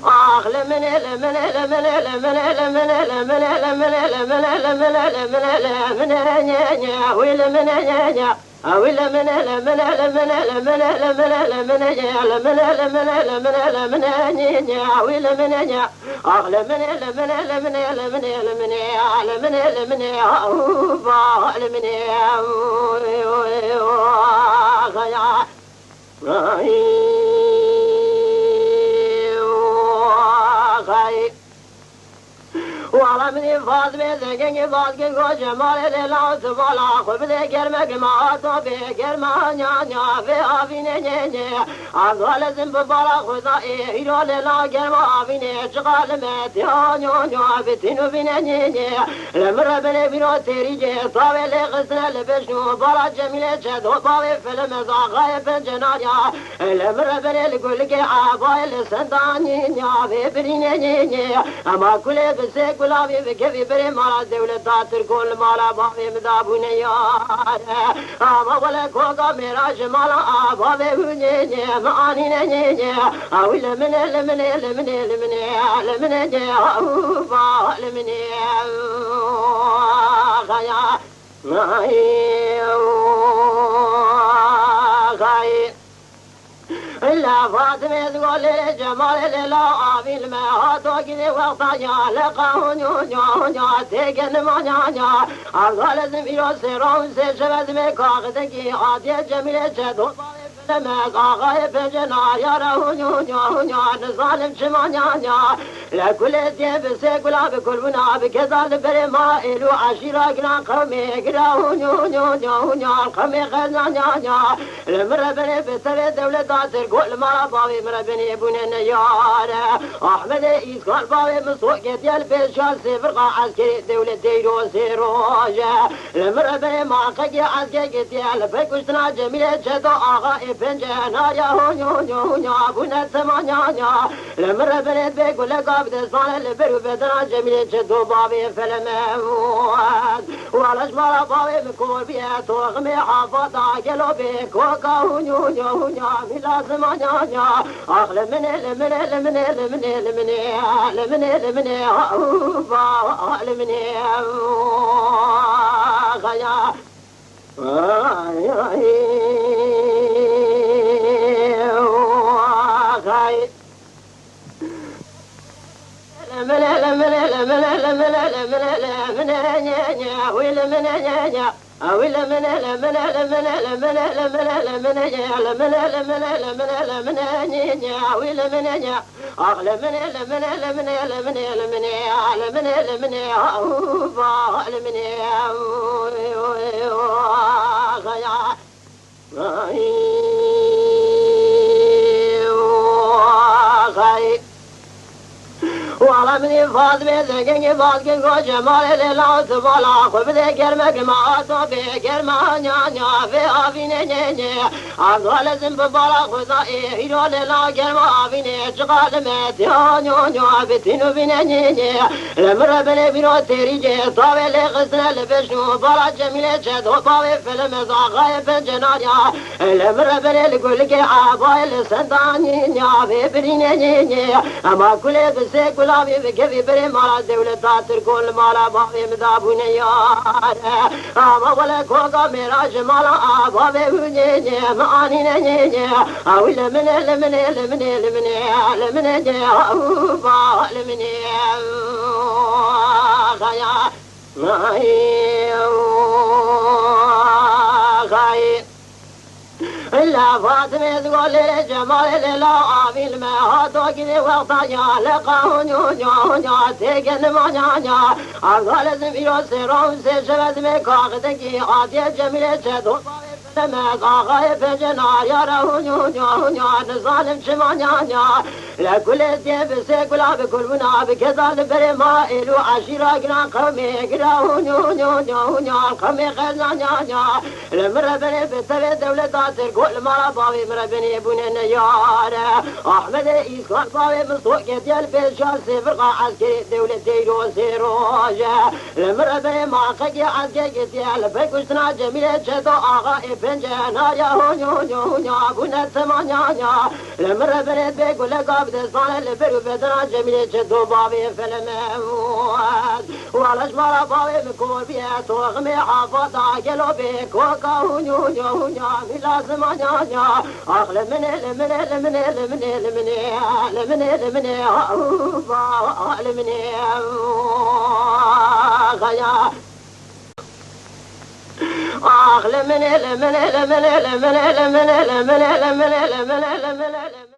آخ لمن لمن لمن لمن لمن لمن لمن لمن لمن لمن لمن نيا ولمن نيا أولا من لمن لمن لمن لمن لمن لمن لمن لمن لمن نيا ولمن نيا أغلى من لمن لمن لمن لمن لمن لمن أوبا لمن والله من فاز بزقني فاز كل جمال لا تبلا خب ذكر مجمع طبي كرما نيا في أفين نيا أقول زم ببلا خدا إيرو لا كرما أفين شغال مت نيا بتنو بين نيا لمر بن بيرو تريجي طاول غسنا لبشنو بلا جميل شد وطاول فيلم زاغاي بنجنايا لمر بن الكل عبايل سنداني نيا في برين نيا أما كل بسك ولا بكفي بري مالا دولة داتر كل مالا بابي مدابوني يار أما ولا كوكا ميرا شمالا بابي بني معاني نيني أولا من لمن لمن لمن لمن أوبا لمن خيا خيا لا فاطمة تقول لي جمال لا عامل ما هاتو كذي وقتا يا لقاه نيا تيجن ما نيا أقول زميلو سيرون سيشبت مكاغدكي عادي جميل شدو لما قاغي بجنا يا نيا نظالم شما نيا لكل دين بسيكولا بكل بنا بكذا بري ما إلو عشيرة قنا قومي قراو نيا قومي خزنا نيا لمر بني بسبي دولة داتر كل مرة بابي مربني بني نيار أحمد إسكال بابي مسوق ديال بيشال سفرقة عسكري دولة ديرو سيروجة لمر بني ما قاقي عسكري ديال بيكوشتنا جميلة شدو آغا إبنجانا يا هونيا بنا تمانيا لمر بني بيقول لك بدسان البرو بدنا جميلة شدو بابي فلمواد وعلاش مرة بابي مكور بيها توغمي حافظة قلو بيكوكا هونيا ملازم نيا أخلى من أوبا لمن خيا أولا من لمن لمن لمن لمن لمن لمن لمن لمن لمن نيا ولا من نيا أغلى من لمن لمن لمن لمن لمن لمن أوبا لمن خيا والله من فاز بزقني فاز كل جمال لا تبلا خب ذكر مجمع طبي كرما نيا في أفين نيا أقول زم ببلا خدا إيرو لا كرما أفين شغال مت نيا بتنو بين نيا لمر بن بيرو تريجي طاول غسنا لبشنو بلا جميل شد وطاول فيلم زاغاي بنجنايا لمر بن الكل عبايل سنداني نيا في برين نيا أما كل بسك ولا بكفي بري مالا دولة داتر كل مالا بابي مدابوني يار أما ولا كوكا ميرا شمالا بابي بني معاني نيني أولا من لمن لمن لمن لمن أوبا لمن خيا خيا لا فاطمة تقول لي جمال لا عامل ما هاتو كذي وقتا يا لقاه نيا تيجن ما نيا أقول زميلو سيرون سيشبت مكاغدكي عادي جميل شدو لما قاغي بجنا يا نيا نظالم شما نيا لكل دين بسيكولا بكل بنا بكذا بري ما إلو عشيرة قنا قومي قراو نيا قومي خزنا نيا لمر بني بسبي دولة داتر كل مرة بابي مربني بني نيار أحمد إسكال بابي مسوق ديال بيشال سفرقة عسكري دولة ديرو سيروجة لمر بني ما قاقي عسكري ديال بيكوشتنا جميلة شدو آغا إبنجانا يا هونيا بنا تمانيا لمر بني بيقول لك عبد صالح البر بدر جميل جدو بابي في الموت ولا جمال بابي مكوبيات وغمي حافظ قلبي كوكا ونيونيو ونيا لازم نيا اخل من من من من من من من من غيا اخل من من من من من من من من من